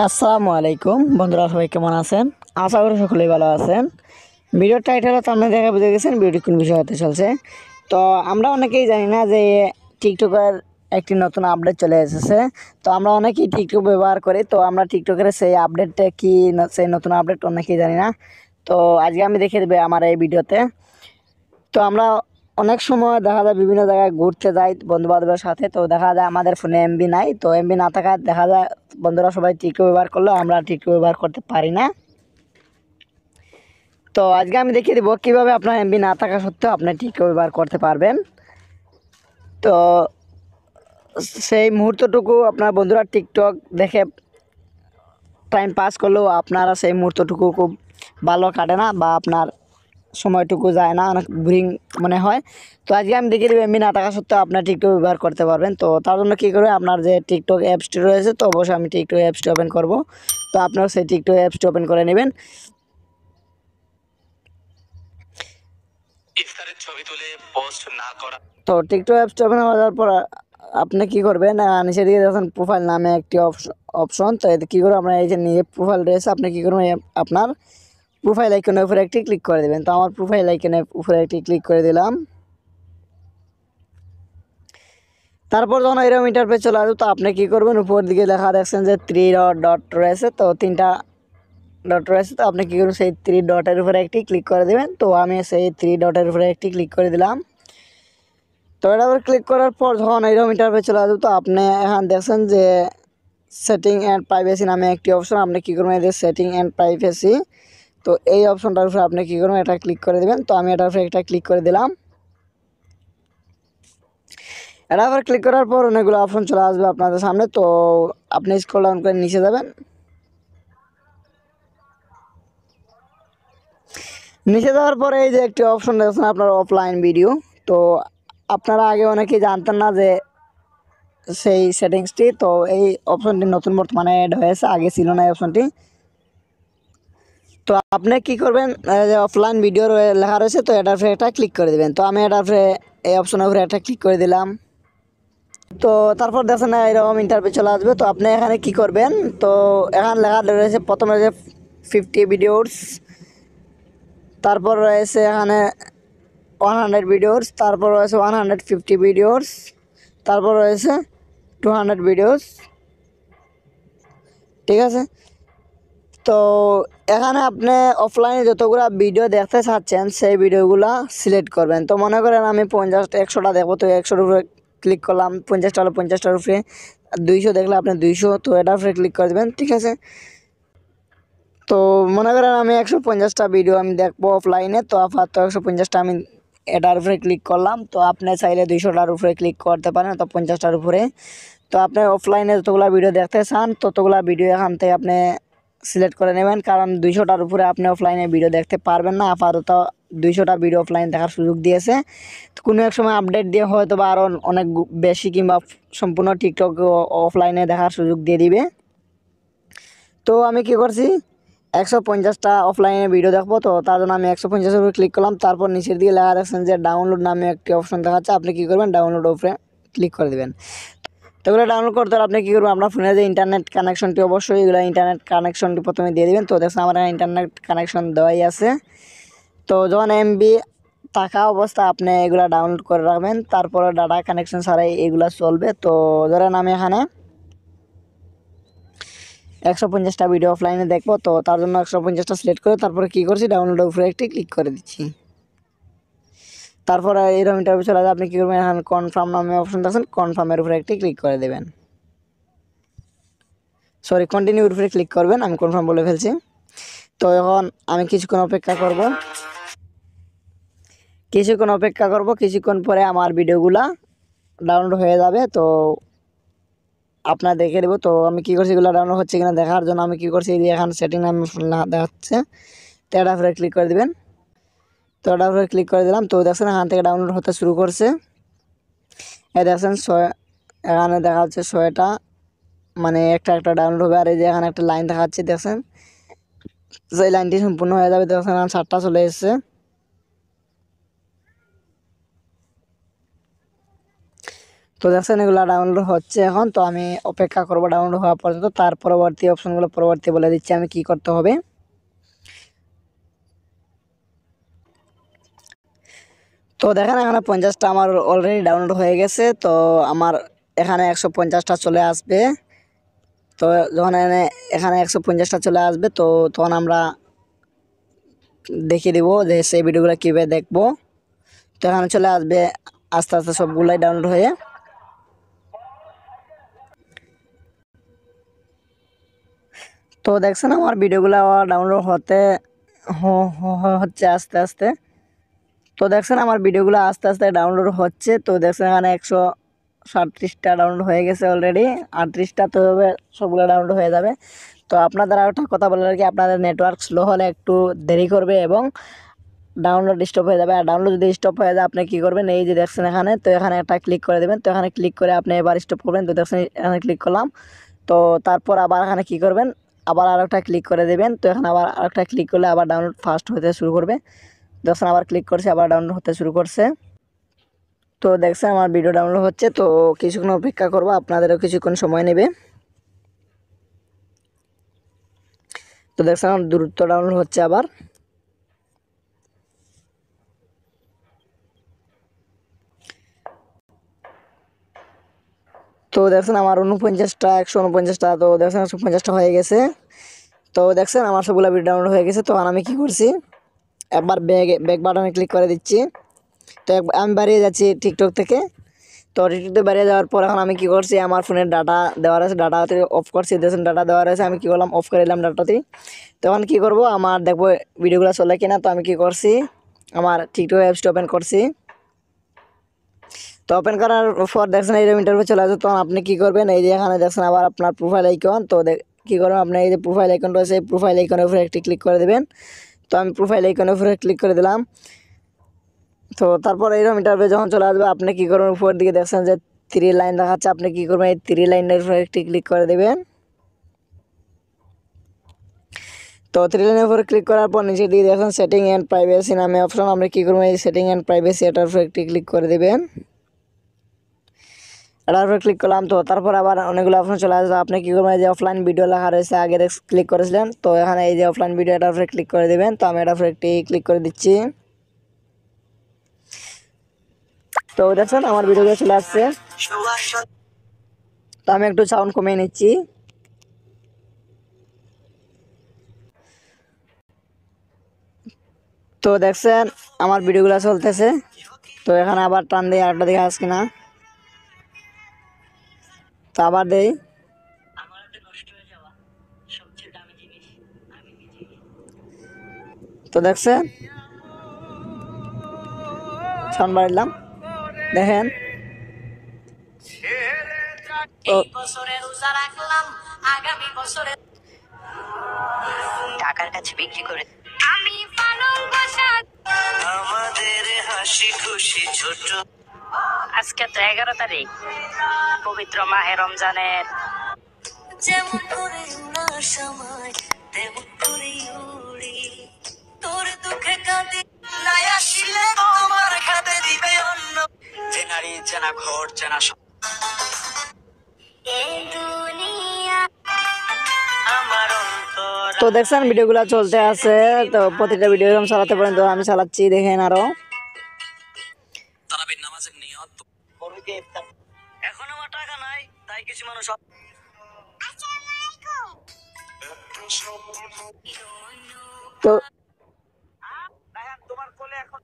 আসসালামু আলাইকুম বন্ধুরা, সবাই কেমন আছেন? আশা করি সকলেই ভালো আছেন। ভিডিওর টাইটেলে তো আপনারা দেখে বুঝে গেছেন ভিডিও কোন বিষয় হতে চলছে। তো আমরা অনেকেই জানি না যে টিকটকের একটি নতুন আপডেট চলে এসেছে। তো আমরা অনেকেই টিকটক ব্যবহার করি, তো আমরা টিকটকের সেই আপডেটটা কি সেই নতুন আপডেট অনেকেই জানি না। তো আজকে আমি দেখিয়ে দেবো আমার এই ভিডিওতে। তো আমরা অনেক সময় দেখা যায় বিভিন্ন জায়গায় ঘুরতে যাই বন্ধু বান্ধবের সাথে, তো দেখা যায় আমাদের ফোনে এমবি নাই। তো এমবি না থাকায় দেখা যায় বন্ধুরা সবাই টিকটক ব্যবহার করলেও আমরা টিকটক ব্যবহার করতে পারি না। তো আজকে আমি দেখিয়ে দেবো কীভাবে আপনার এমবি না থাকা সত্ত্বেও আপনি টিকটক ব্যবহার করতে পারবেন। তো সেই মুহূর্তটুকু আপনার বন্ধুরা টিকটক দেখে টাইম পাস করলেও আপনারা সেই মুহূর্তটুকু খুব ভালো কাটে না, বা আপনার সময়টুকু যায় না, অনেক বোরিং মনে হয়। তো আজকে আমি দেখিয়ে দেবো এমবি না থাকা সত্ত্বেও আপনার টিকটক ব্যবহার করতে পারবেন। তো তার জন্য কী করবে, আপনার যে টিকটক অ্যাপসটি রয়েছে, তো অবশ্যই আমি টিকটক অ্যাপসটি ওপেন করব। তো আপনারা সেই টিকটক অ্যাপসটি ওপেন করে নেবেন। ইফতারের ছবি তুলে পোস্ট না করা। তো টিকটক অ্যাপসটি ওপেন হয়ে যাওয়ার পর আপনি কী করবেন, নিচে দিকে দেখেন প্রোফাইল নামে একটি অপশন। তো এতে কী করবো, আপনার এই যে নিজের প্রোফাইল রয়েছে, আপনি কী করবেন, আপনার প্রোফাইল আইকনের উপরে একটি ক্লিক করে দেবেন। তো আমার প্রোফাইল আইকনের উপরে একটি ক্লিক করে দিলাম। তারপর যখন এরকম ইন্টারফেস চলে আসবে, তো আপনি কী করবেন, উপর দিকে লেখা দেখছেন যে 3 ডট রয়েছে, তো 3টা ডট রয়েছে। তো আপনি কী করবেন, সেই 3 ডটের উপরে একটি ক্লিক করে দেবেন। তো আমি সেই 3 ডটের উপরে একটি ক্লিক করে দিলাম। তো এটার উপর ক্লিক করার পর যখন এরকম ইন্টারফেস চলে আসবে, তো আপনি এখন দেখছেন যে সেটিং অ্যান্ড প্রাইভেসি নামে একটি অপশন। আপনি কী করবেন, এই যে সেটিং অ্যান্ড প্রাইভেসি, তো এই অপশনটার উপরে আপনি কী করবেন, এটা ক্লিক করে দেবেন। তো আমি এটার উপরে একটা ক্লিক করে দিলাম। এটা আবার ক্লিক করার পর অনেকগুলো অপশন চলে আসবে আপনাদের সামনে। তো আপনি স্ক্রল ডাউন করে নিচে যাবেন। নিচে যাওয়ার পরে এই যে একটি অপশন দেখছেন আপনার অফলাইন ভিডিও। তো আপনারা আগে অনেকেই জানতেন না যে সেই সেটিংসটি, তো এই অপশনটি নতুন বর্তমানে অ্যাড হয়েছে, আগে ছিল না এই অপশনটি। তো আপনি কি করবেন, যে অফলাইন ভিডিও লেখা রয়েছে, তো এটার উপরে একটা ক্লিক করে দেবেন। তো আমি এটার উপরে এই অপশনের উপরে একটা ক্লিক করে দিলাম। তো তারপর দেখছেন এরকম ইন্টারভিউ চলে আসবে। তো আপনি এখানে কি করবেন, তো এখানে লেখা রয়েছে প্রথমে যে 50 ভিডিওস, তারপর রয়েছে এখানে 100 ভিডিওস, তারপর রয়েছে 150 ভিডিওস, তারপর রয়েছে 200 ভিডিওস। ঠিক আছে। তো এখানে আপনি অফলাইনে যতগুলো ভিডিও দেখতে চাচ্ছেন সেই ভিডিওগুলো সিলেক্ট করবেন। তো মনে করেন আমি 50-100টা দেখবো, তো 100টার উপরে ক্লিক করলাম। 50টা হলে 50টার উপরে, 200 দেখলে আপনি 200, তো এটার উপরে ক্লিক করে দেবেন। ঠিক আছে। তো মনে করেন আমি 150টা ভিডিও আমি দেখবো অফলাইনে, তো আপাতত 150টা আমি এটার উপরে ক্লিক করলাম। তো আপনি চাইলে 200টার উপরে ক্লিক করতে পারেন, তো 50টার উপরে। তো আপনি অফলাইনে যতগুলো ভিডিও দেখতে চান ততগুলো ভিডিও এখান থেকে আপনি সিলেক্ট করে নেবেন, কারণ 200টার উপরে আপনি অফলাইনে ভিডিও দেখতে পারবেন না। আপাতত 200টা ভিডিও অফলাইন দেখার সুযোগ দিয়েছে। তো কোনো এক সময় আপডেট দিয়ে হয়তো বা আরও অনেক বেশি কিংবা সম্পূর্ণ টিকটক অফলাইনে দেখার সুযোগ দিয়ে দিবে। তো আমি কি করছি, 150টা অফলাইনে ভিডিও দেখবো, তো তার জন্য আমি 150-এর উপরে ক্লিক করলাম। তারপর নিচের দিকে লেখা দেখছেন যে ডাউনলোড নামে একটি অপশন দেখাচ্ছে, আপনি কী করবেন, ডাউনলোড উপরে ক্লিক করে দেবেন। তো এগুলো ডাউনলোড করতে হলে আপনি কী করবেন, আপনার ফোনে যে ইন্টারনেট কানেকশনটি, অবশ্যই এগুলো ইন্টারনেট কানেকশনটি প্রথমে দিয়ে দেবেন। তো দেখছেন আমার এখানে ইন্টারনেট কানেকশন দেওয়াই আছে। তো যখন এমবি থাকা অবস্থা আপনি এগুলো ডাউনলোড করে রাখবেন, তারপরে ডাটা কানেকশন ছাড়াই এগুলো চলবে। তো ধরেন আমি এখানে 150টা ভিডিও অফলাইনে দেখবো, তো তার জন্য 150টা সিলেক্ট করে তারপরে কী করছি, ডাউনলোডের উপরে একটি ক্লিক করে দিচ্ছি। তারপরে এরকম ইন্টারভিউ চলে যাবে, আপনি কী করবেন, এখানে কনফার্ম নামে অপশন আছেন, কনফার্মের উপরে একটি ক্লিক করে দেবেন। সরি, কন্টিনিউর উপরে ক্লিক করবেন, আমি কনফার্ম বলে ফেলছি। তো এখন আমি কিছুক্ষণ অপেক্ষা করব, কিছুক্ষণ পরে আমার ভিডিওগুলা ডাউনলোড হয়ে যাবে। তো আপনার দেখে দেবো। তো আমি কী করছি, এগুলো ডাউনলোড হচ্ছে কিনা দেখার জন্য আমি কী করছি, এই যে এখানে সেটিং নামে দেখাচ্ছে, তো এটার উপরে ক্লিক করে দেবেন। তো এটার উপরে ক্লিক করে দিলাম। তো দেখছেন এখান থেকে ডাউনলোড হতে শুরু করছে। দেখছেন এখানে দেখা যাচ্ছে 100টা, মানে একটা একটা ডাউনলোড হবে। আর এই যে এখানে একটা লাইন দেখাচ্ছে, দেখছেন সেই লাইনটি সম্পূর্ণ হয়ে যাবে। দেখছেন এখানে 7টা চলে এসেছে। তো তো দেখছেন এগুলো ডাউনলোড হচ্ছে এখন। তো আমি অপেক্ষা করব ডাউনলোড হওয়া পর্যন্ত। তার পরবর্তী অপশনগুলো পরবর্তী বলে দিচ্ছি আমি কি করতে হবে। তো দেখেন এখানে 50টা আমার অলরেডি ডাউনলোড হয়ে গেছে। তো আমার এখানে 150টা চলে আসবে। তো যখন এখানে 150টা চলে আসবে তো তখন আমরা দেখিয়ে দিব যে সেই ভিডিওগুলো কীভাবে দেখবো। তো এখানে চলে আসবে আস্তে আস্তে সবগুলাই ডাউনলোড হয়ে। তো দেখছেন আমার ভিডিওগুলো ডাউনলোড হচ্ছে আস্তে আস্তে। তো দেখছেন আমার ভিডিওগুলো আস্তে আস্তে ডাউনলোড হচ্ছে। তো দেখছেন এখানে 137টা ডাউনলোড হয়ে গেছে অলরেডি। 38টা তো সবগুলো ডাউনলোড হয়ে যাবে। তো আপনাদের আর একটা কথা বলার কি, আপনাদের নেটওয়ার্ক স্লো হলে একটু দেরি করবে এবং ডাউনলোড স্টপ হয়ে যাবে। আর ডাউনলোড যদি স্টপ হয়ে যায় আপনি কী করবেন, এই যে দেখছেন এখানে, তো এখানে একটা ক্লিক করে দেবেন। তো এখানে ক্লিক করে আপনি এবার স্টপ করবেন। তো দেখছেন এখানে ক্লিক করলাম। তো তারপর আবার এখানে কী করবেন, আবার আরেকটা ক্লিক করে দেবেন। তো এখানে আবার আরেকটা ক্লিক করলে আবার ডাউনলোড ফাস্ট হতে শুরু করবে। দেখছেন আবার ক্লিক করছে, আবার ডাউনলোড হতে শুরু করছে। তো দেখছেন আমার ভিডিও ডাউনলোড হচ্ছে। তো কিছুক্ষণ অপেক্ষা করবো, আপনাদেরও কিছুক্ষণ সময় নেবে। তো দেখছেন আমার দ্রুত ডাউনলোড হচ্ছে আবার। তো দেখছেন আমার 149টা তো দেখছেন 150টা হয়ে গেছে। তো দেখছেন আমার সবগুলো ভিডিও ডাউনলোড হয়ে গেছে। তো আমি কি করছি, একবার ব্যাক বাটনে ক্লিক করে দিচ্ছি। তো আমি বেরিয়ে যাচ্ছি টিকটক থেকে। তো টিকটক বেরিয়ে যাওয়ার পর এখন আমি কি করছি, আমার ফোনের ডাটা দেওয়া রয়েছে, ডাটাতে অফ করছি। দেখছেন ডাটা দেওয়া রয়েছে, আমি কি করলাম, অফ করে দিলাম ডাটাতে। তখন কি করব, আমার দেখবো ভিডিওগুলো চলে কিনা। তো আমি কি করছি, আমার টিকটক অ্যাপসটা ওপেন করছি। তো ওপেন করার পর দেখছেন এই ইন্টারভিউ চলে আসে। তখন আপনি কি করবেন, এই যে এখানে দেখছেন আবার আপনার প্রোফাইল আইকন। তো কী করবেন, আপনি এই যে প্রোফাইল আইকন রয়েছে, এই প্রোফাইল আইকনের উপরে একটি ক্লিক করে দেবেন। তো আমি প্রোফাইল আইকনের উপরে ক্লিক করে দিলাম। তো তারপর এইরকম ইন্টারভিউ যখন চলে আসবে আপনি কী করবেন, উপরের দিকে দেখছেন যে 3 লাইন দেখাচ্ছে, আপনি কী করবেন, এই 3 লাইনের উপরে একটি ক্লিক করে দেবেন। তো 3 লাইনের উপরে ক্লিক করার পর নিচে দিয়ে দেখছেন সেটিং অ্যান্ড প্রাইভেসি নামে অপশন, আপনি কী করবেন, এই সেটিং অ্যান্ড প্রাইভেসি এটার উপরে একটি ক্লিক করে দেবেন। এটার উপরে ক্লিক করলাম। তো তারপর আবার অনেকগুলো অপশন চলে আসবে, আপনি কী করবেন, এই যে অফলাইন ভিডিও লেখা রয়েছে আগে ক্লিক করেছিলেন। তো এখানে এই যে অফলাইন ভিডিও এটার উপরে ক্লিক করে দেবেন। তো আমি এটার উপরে একটি ক্লিক করে দিচ্ছি। তো দেখছেন আমার ভিডিওগুলো চলে আসছে। তো আমি একটু সাউন্ড কমিয়ে নিচ্ছি। তো দেখছেন আমার ভিডিওগুলো চলতেছে। তো এখানে আবার টান দিয়ে আরেকটা দিকে আসছে কিনা, তো আবার দেই। তো দেখছেন সাউন্ড বাড়াইলাম, দেখেন। তো টাকার কাছে বিক্রি করে আমি পালং বসা আমাদের হাসি খুশি ছোট। আজকে তো 11 তারিখ, পবিত্র মাহে রমজানের। যেমন করে উড়ার সময় তেমন করে উড়ি, তোর দুঃখে কাঁদি নাই আসিলে আমার খাতে দিবে অন্য। যে নারী চেনা ঘর চেনা এই দুনিয়া আমার অন্তর। তো দেখছেন ভিডিওগুলো চলতে আছে। তো প্রতিটা ভিডিও এরকম চালাতে পারেন। তো আমি চালাচ্ছি, দেখেন আরো। তারাবির নামাজের নিয়ত বড়কে ইফতার। এখন আমার টাকা নাই, তাই কিছু মানুষ তো তোমার কোলে এখন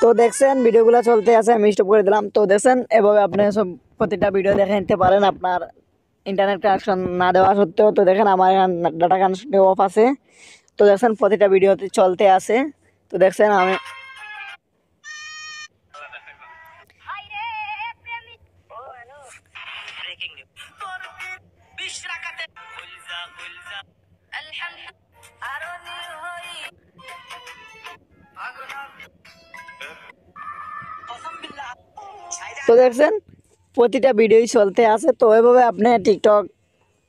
তো দেখছেন ভিডিওগুলো চলতে আছে, আমি স্টপ করে দিলাম। তো দেখছেন এভাবে আপনি সব প্রতিটা ভিডিও দেখে নিতে পারেন আপনার ইন্টারনেট কানেকশন না দেওয়া সত্ত্বেও। তো দেখেন আমার ডাটা কানেকশন অফ আছে। তো দেখছেন প্রতিটা ভিডিওতে চলতে আছে। তো দেখছেন আমি ব্রেকিং নিউজ 20 রাকাতে কুলজা কুলজা আলহামদুলিল্লাহ আরো নীল হই কসম বিল্লাহ। তো দেখছেন প্রতিটা ভিডিওই চলতে আছে। তো এভাবে আপনি টিকটক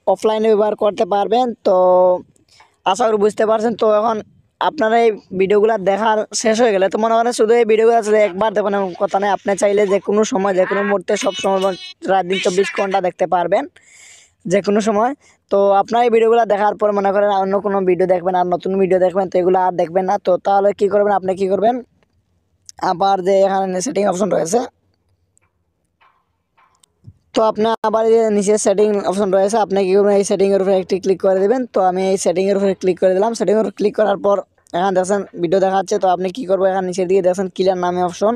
অফলাইনে ব্যবহার করতে পারবেন। তো আশা করি বুঝতে পারছেন। তো এখন আপনারা এই ভিডিওগুলো দেখার শেষ হয়ে গেলে তো মনে করেন শুধু এই ভিডিওগুলো আসলে একবার দেখবেন এমন কথা নেই, আপনি চাইলে যে কোনো সময় যে কোনো মুহূর্তে সব সময় রাত দিন 24 ঘন্টা দেখতে পারবেন যে কোনো সময়। তো আপনার এই ভিডিওগুলো দেখার পর মনে করেন অন্য কোনো ভিডিও দেখবেন আর নতুন ভিডিও দেখবেন, তো এগুলো আর দেখবেন না। তো তাহলে কী করবেন, আপনি কী করবেন, আবার যে এখানে সেটিং অপশন রয়েছে, তো আপনি আবার এই যে নিচে সেটিং অপশন রয়েছে, আপনি কী করবেন এই সেটিংয়ের উপরে একটি ক্লিক করে দেবেন। তো আমি এই সেটিংয়ের উপরে ক্লিক করে দিলাম। সেটিংয়ের উপর ক্লিক করার পর এখানে দেখছেন ভিডিও দেখাচ্ছে, তো আপনি কী করবেন এখানে নিচের দিকে দেখছেন ক্লিয়ার নামে অপশন,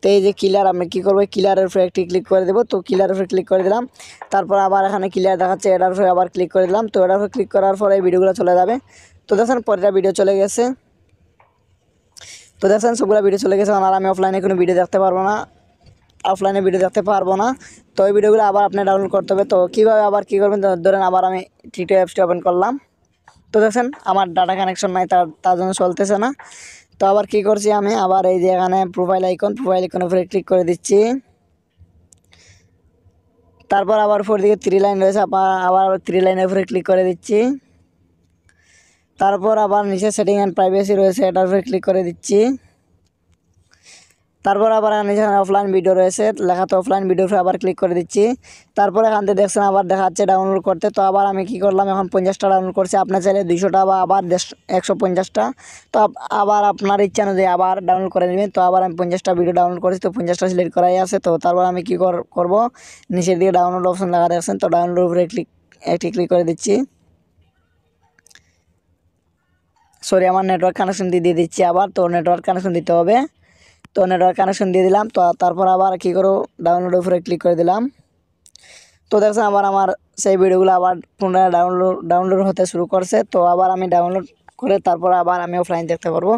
তো এই যে ক্লিয়ার, আমি কী করবো ক্লিয়ারের উপরে একটি ক্লিক করে দেবো। তো ক্লিয়ারের উপরে ক্লিক করে দিলাম, তারপর আবার এখানে ক্লিয়ার দেখাচ্ছে, এটার উপরে আবার ক্লিক করে দিলাম। তো এটার উপরে ক্লিক করার পরে এই ভিডিওগুলো চলে যাবে। তো দেখছেন পরেরটা ভিডিও চলে গেছে। তো দেখছেন সবগুলো ভিডিও চলে গেছে, আর আমি অফলাইনে কোনো ভিডিও দেখতে পারবো না, অফলাইনে ভিডিও দেখতে পারবো না। তো এই ভিডিওগুলো আবার আপনি ডাউনলোড করতে হবে। তো কীভাবে আবার কী করবেন, ধরেন আবার আমি টিকটক অ্যাপসটি ওপেন করলাম, তো দেখছেন আমার ডাটা কানেকশন নাই, তার জন্য চলতেছে না। তো আবার কী করছি আমি, আবার এই যে এখানে প্রোফাইল আইকনের উপরে ক্লিক করে দিচ্ছি। তারপর আবার উপর দিকে 3 লাইন রয়েছে, আবার 3 লাইনের উপরে ক্লিক করে দিচ্ছি। তারপর আবার নিচে সেটিং অ্যান্ড প্রাইভেসি রয়েছে, এটার উপরে ক্লিক করে দিচ্ছি। তারপর আবার নিচে অফলাইন ভিডিও রয়েছে লেখা, তো অফলাইন ভিডিওর উপরে আবার ক্লিক করে দিচ্ছি। তারপরে এখান থেকে দেখছেন আবার দেখাচ্ছে ডাউনলোড করতে, তো আবার আমি কী করলাম, এখন 50টা ডাউনলোড করছি, আপনার চাইলে 200টা বা আবার 150টা। তো আবার আপনার ইচ্ছা অনুযায়ী আবার ডাউনলোড করে নেবেন। তো আবার আমি 50টা ভিডিও ডাউনলোড করেছি, তো 50টা সিলেক্ট করাই আছে। তো তারপর আমি কী করবো, নিচের দিকে ডাউনলোড অপশন লেখা দেখছেন, তো ডাউনলোড উপরে ক্লিক করে দিচ্ছি। সরি, আমার নেটওয়ার্ক কানেকশন দিয়ে দিচ্ছি আবার, তো নেটওয়ার্ক কানেকশন দিতে হবে। তো নেটওয়ার্ক কানেকশন দিয়ে দিলাম। তো তারপর আবার কী করো, ডাউনলোডের উপরে ক্লিক করে দিলাম। তো দেখছেন আবার আমার সেই ভিডিওগুলো আবার পুনরায় ডাউনলোড হতে শুরু করছে। তো আবার আমি ডাউনলোড করে তারপর আবার আমি অফলাইন দেখতে পারবো।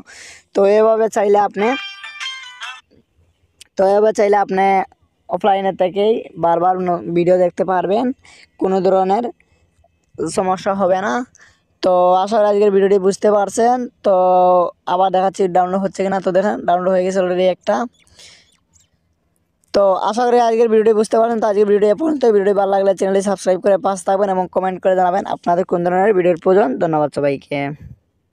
তো এভাবে চাইলে আপনি অফলাইনের থেকেই বারবার ভিডিও দেখতে পারবেন, কোনো ধরনের সমস্যা হবে না। তো আশা করি আজকের ভিডিওটি বুঝতে পারছেন। তো আবার দেখাচ্ছি ডাউনলোড হচ্ছে কিনা, তো দেখেন ডাউনলোড হয়ে গেছে অলরেডি একটা। তো আশা করি আজকের ভিডিওটি বুঝতে পারছেন। তো আজকের ভিডিও এ পর্যন্ত। ভিডিওটি ভালো লাগলে চ্যানেলটি সাবস্ক্রাইব করে পাশে থাকবেন এবং কমেন্ট করে জানাবেন আপনাদের কোন ধরনের ভিডিওর প্রয়োজন। ধন্যবাদ সবাইকে।